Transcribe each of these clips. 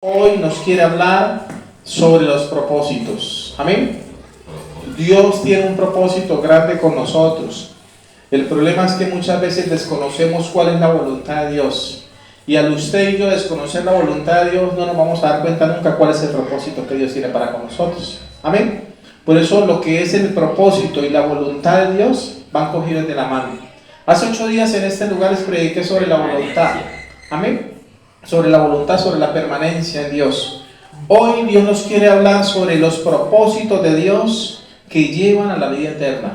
Hoy nos quiere hablar sobre los propósitos. Amén. Dios tiene un propósito grande con nosotros. El problema es que muchas veces desconocemos cuál es la voluntad de Dios. Y al usted y yo desconocer la voluntad de Dios, no nos vamos a dar cuenta nunca cuál es el propósito que Dios tiene para con nosotros. Amén. Por eso lo que es el propósito y la voluntad de Dios van cogidos de la mano. Hace 8 días en este lugar les prediqué sobre la voluntad. Amén. Sobre la voluntad, sobre la permanencia en Dios. Hoy Dios nos quiere hablar sobre los propósitos de Dios que llevan a la vida eterna.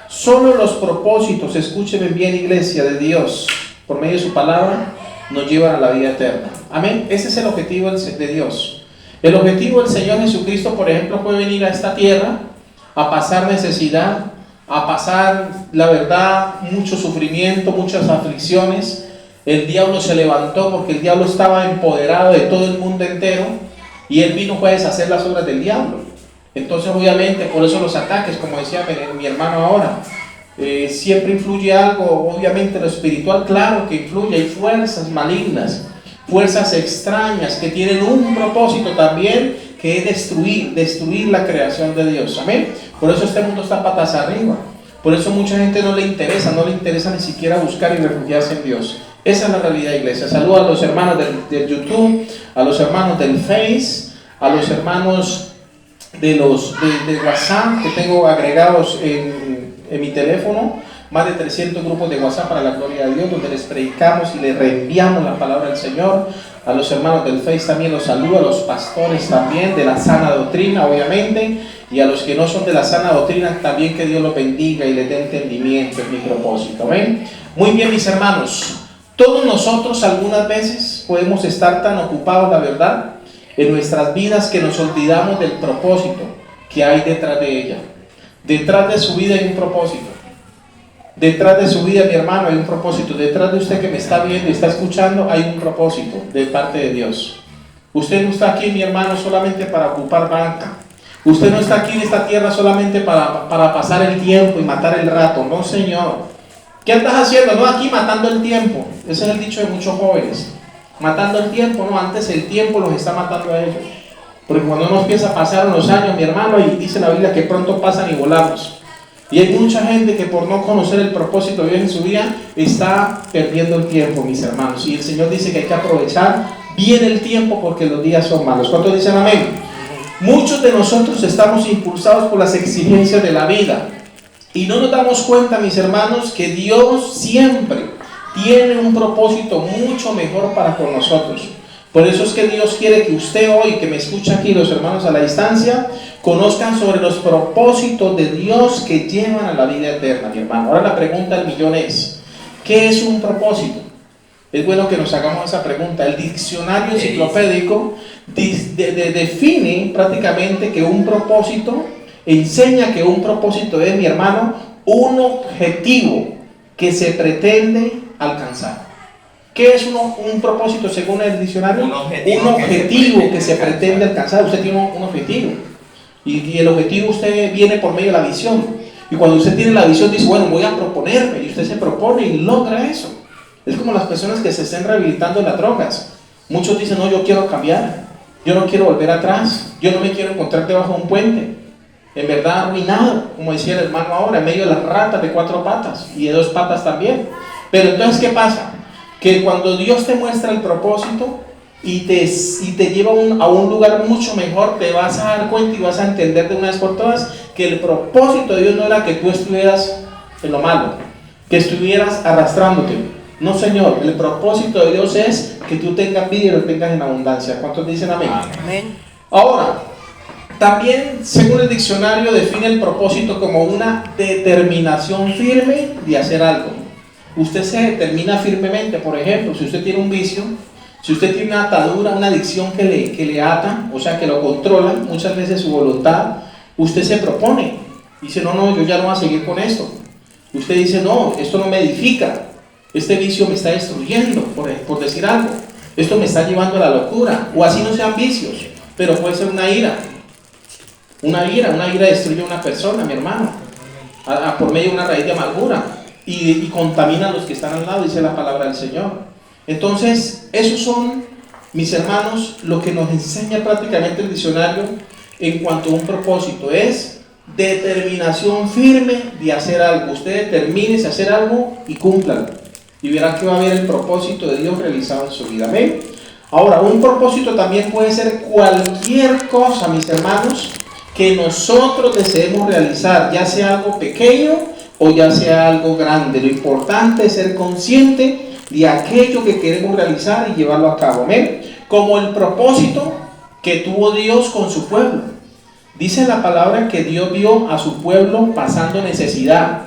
Solo los propósitos, escúcheme bien, iglesia, de Dios, por medio de su palabra, nos llevan a la vida eterna. Amén. Ese es el objetivo de Dios. El objetivo del Señor Jesucristo, por ejemplo, fue venir a esta tierra a pasar necesidad, a pasar, la verdad, mucho sufrimiento, muchas aflicciones. El diablo se levantó porque el diablo estaba empoderado de todo el mundo entero y él vino a deshacer las obras del diablo. Entonces obviamente por eso los ataques, como decía mi hermano ahora, siempre influye algo, obviamente lo espiritual, claro que influye, hay fuerzas malignas, fuerzas extrañas que tienen un propósito también, que es destruir la creación de Dios. Amén. Por eso este mundo está patas arriba. Por eso mucha gente no le interesa ni siquiera buscar y refugiarse en Dios. Esa es la realidad, iglesia. Saludo a los hermanos del YouTube, a los hermanos del Face, a los hermanos de WhatsApp que tengo agregados en mi teléfono. Más de 300 grupos de WhatsApp para la gloria de Dios, donde les predicamos y les reenviamos la palabra del Señor. A los hermanos del Face también los saludo, a los pastores también de la sana doctrina, obviamente, y a los que no son de la sana doctrina, también que Dios los bendiga y les dé entendimiento en mi propósito. ¿Amén? Muy bien, mis hermanos. Todos nosotros algunas veces podemos estar tan ocupados, la verdad, en nuestras vidas que nos olvidamos del propósito que hay detrás de ella. Detrás de su vida hay un propósito. Detrás de su vida, mi hermano, hay un propósito. Detrás de usted que me está viendo y está escuchando, hay un propósito de parte de Dios. Usted no está aquí, mi hermano, solamente para ocupar banca. Usted no está aquí en esta tierra solamente para pasar el tiempo y matar el rato. No, Señor. ¿Qué andas haciendo? No, aquí matando el tiempo. Ese es el dicho de muchos jóvenes. Matando el tiempo, no, antes el tiempo los está matando a ellos. Porque cuando uno empieza a pasar los años, mi hermano, y dice la Biblia que pronto pasan y volamos. Y hay mucha gente que por no conocer el propósito de Dios en su vida, está perdiendo el tiempo, mis hermanos. Y el Señor dice que hay que aprovechar bien el tiempo porque los días son malos. ¿Cuántos dicen amén? Muchos de nosotros estamos impulsados por las exigencias de la vida. Y no nos damos cuenta, mis hermanos, que Dios siempre tiene un propósito mucho mejor para con nosotros. Por eso es que Dios quiere que usted hoy, que me escucha aquí, los hermanos a la distancia, conozcan sobre los propósitos de Dios que llevan a la vida eterna, mi hermano. Ahora la pregunta del millón es, ¿qué es un propósito? Es bueno que nos hagamos esa pregunta. El diccionario enciclopédico define prácticamente que un propósito, enseña que un propósito es, mi hermano, un objetivo que se pretende alcanzar. ¿Qué es un propósito según el diccionario? Un objetivo que se pretende alcanzar. Usted tiene un objetivo. Y el objetivo usted viene por medio de la visión. Y cuando usted tiene la visión dice, bueno, voy a proponerme. Y usted se propone y logra eso. Es como las personas que se estén rehabilitando de las drogas. Muchos dicen, no, yo quiero cambiar. Yo no quiero volver atrás. Yo no me quiero encontrar debajo de un puente. En verdad arruinado, como decía el hermano ahora, en medio de las ratas de 4 patas y de 2 patas también. Pero entonces, ¿qué pasa? Que cuando Dios te muestra el propósito y te lleva a un lugar mucho mejor, te vas a dar cuenta y vas a entender de una vez por todas que el propósito de Dios no era que tú estuvieras en lo malo, que estuvieras arrastrándote. No, Señor, el propósito de Dios es que tú tengas vida y lo tengas en abundancia. ¿Cuántos dicen amén? Amén. Ahora, también, según el diccionario, define el propósito como una determinación firme de hacer algo. Usted se determina firmemente, por ejemplo, si usted tiene un vicio, si usted tiene una atadura, una adicción que le ata, o sea, que lo controla muchas veces su voluntad, usted se propone. Dice, no, yo ya no voy a seguir con esto. Usted dice, no, esto no me edifica. Este vicio me está destruyendo, por decir algo. Esto me está llevando a la locura. O así no sean vicios, pero puede ser una ira. Una ira destruye a una persona, mi hermano, por medio de una raíz de amargura y contamina a los que están al lado, dice la palabra del Señor. Entonces, esos son mis hermanos, lo que nos enseña prácticamente el diccionario en cuanto a un propósito es determinación firme de hacer algo. Usted determine a hacer algo y cúmplalo, y verá que va a haber el propósito de Dios realizado en su vida. Amén. Ahora, un propósito también puede ser cualquier cosa, mis hermanos, que nosotros deseemos realizar, ya sea algo pequeño o ya sea algo grande. Lo importante es ser consciente de aquello que queremos realizar y llevarlo a cabo. Amén. Como el propósito que tuvo Dios con su pueblo. Dice la palabra que Dios vio a su pueblo pasando necesidad,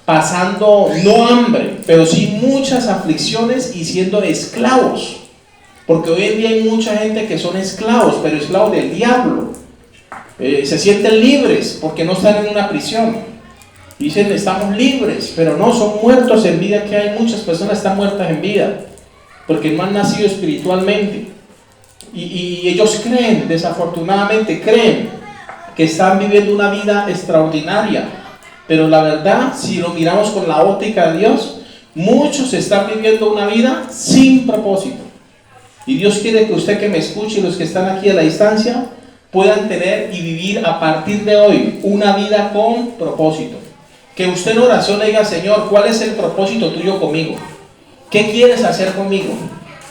pasando no hambre, pero sí muchas aflicciones y siendo esclavos. Porque hoy en día hay mucha gente que son esclavos, pero esclavos del diablo. Se sienten libres porque no están en una prisión. Dicen estamos libres, pero no, son muertos en vida. Que hay muchas personas que están muertas en vida porque no han nacido espiritualmente. Y ellos creen, desafortunadamente creen que están viviendo una vida extraordinaria. Pero la verdad, si lo miramos con la óptica de Dios, muchos están viviendo una vida sin propósito. Y Dios quiere que usted que me escuche y los que están aquí a la distancia puedan tener y vivir a partir de hoy una vida con propósito. Que usted en oración le diga: Señor, ¿cuál es el propósito tuyo conmigo? ¿Qué quieres hacer conmigo?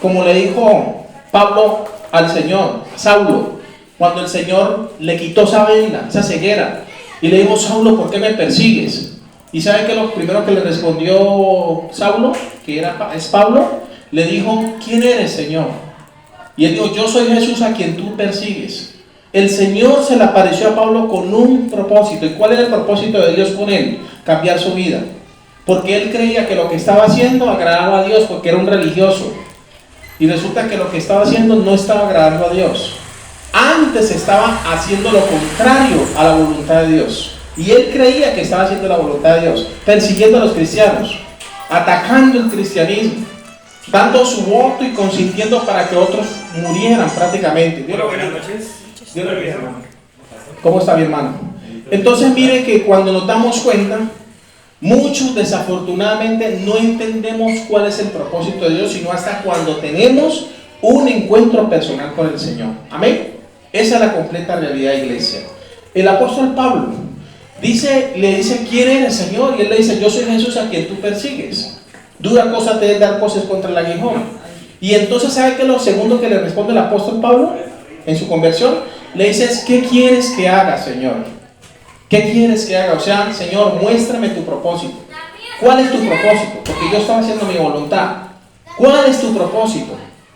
Como le dijo Pablo al Señor, Saulo, cuando el Señor le quitó esa venda, esa ceguera, y le dijo: Saulo, ¿por qué me persigues? Y ¿sabe qué? Lo primero que le respondió Saulo, que es Pablo, le dijo: ¿quién eres, Señor? Y él dijo: yo soy Jesús a quien tú persigues. El Señor se le apareció a Pablo con un propósito. ¿Y cuál era el propósito de Dios con él? Cambiar su vida. Porque él creía que lo que estaba haciendo agradaba a Dios, porque era un religioso. Y resulta que lo que estaba haciendo no estaba agradando a Dios. Antes estaba haciendo lo contrario a la voluntad de Dios. Y él creía que estaba haciendo la voluntad de Dios, persiguiendo a los cristianos, atacando el cristianismo, dando su voto y consintiendo para que otros murieran prácticamente. Buenas noches. ¿Cómo está mi hermano? Entonces mire que cuando nos damos cuenta, muchos desafortunadamente no entendemos cuál es el propósito de Dios, sino hasta cuando tenemos un encuentro personal con el Señor. Amén. Esa es la completa realidad, iglesia. El apóstol Pablo le dice: ¿quién eres, Señor? Y él le dice: yo soy Jesús a quien tú persigues. Dura cosa te es dar cosas contra el aguijón. Y entonces, ¿sabe qué es lo segundo que le responde el apóstol Pablo en su conversión? Le dice: ¿qué quieres que haga, Señor? ¿Qué quieres que haga? O sea, Señor, muéstrame tu propósito. ¿Cuál es tu propósito? Porque yo estaba haciendo mi voluntad. ¿Cuál es tu propósito?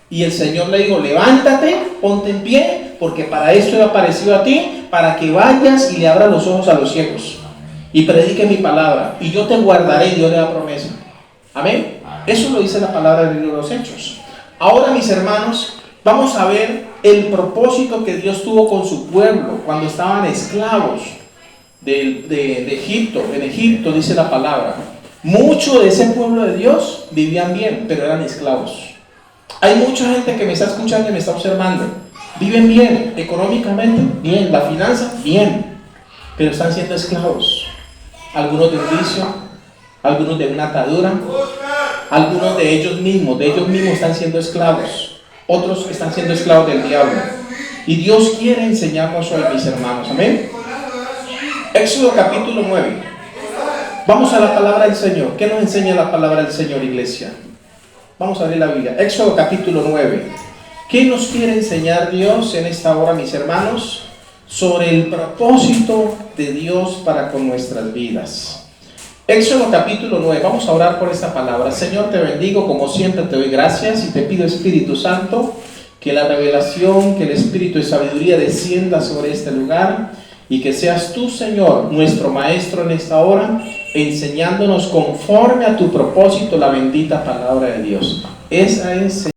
Y el Señor le dijo: levántate, ponte en pie, porque para esto he aparecido a ti, para que vayas y le abras los ojos a los ciegos y predique mi palabra, y yo te guardaré. Y Dios le da promesa. Amén. Eso lo dice la palabra del libro de los Hechos. Ahora, mis hermanos, vamos a ver el propósito que Dios tuvo con su pueblo cuando estaban esclavos de Egipto. En Egipto dice la palabra, mucho de ese pueblo de Dios vivían bien, pero eran esclavos. Hay mucha gente que me está escuchando y me está observando. Viven bien, económicamente bien, la finanza bien, pero están siendo esclavos. Algunos de un vicio, algunos de una atadura, algunos de ellos mismos están siendo esclavos. Otros están siendo esclavos del diablo. Y Dios quiere enseñarnos hoy, mis hermanos. Amén. Éxodo capítulo 9. Vamos a la palabra del Señor. ¿Qué nos enseña la palabra del Señor, iglesia? Vamos a leer la Biblia. Éxodo capítulo 9. ¿Qué nos quiere enseñar Dios en esta hora, mis hermanos? Sobre el propósito de Dios para con nuestras vidas. Éxodo capítulo 9. Vamos a orar por esta palabra. Señor, te bendigo, como siempre te doy gracias y te pido, Espíritu Santo, que la revelación, que el Espíritu de sabiduría descienda sobre este lugar y que seas tú, Señor, nuestro Maestro en esta hora, enseñándonos conforme a tu propósito la bendita palabra de Dios. Esa es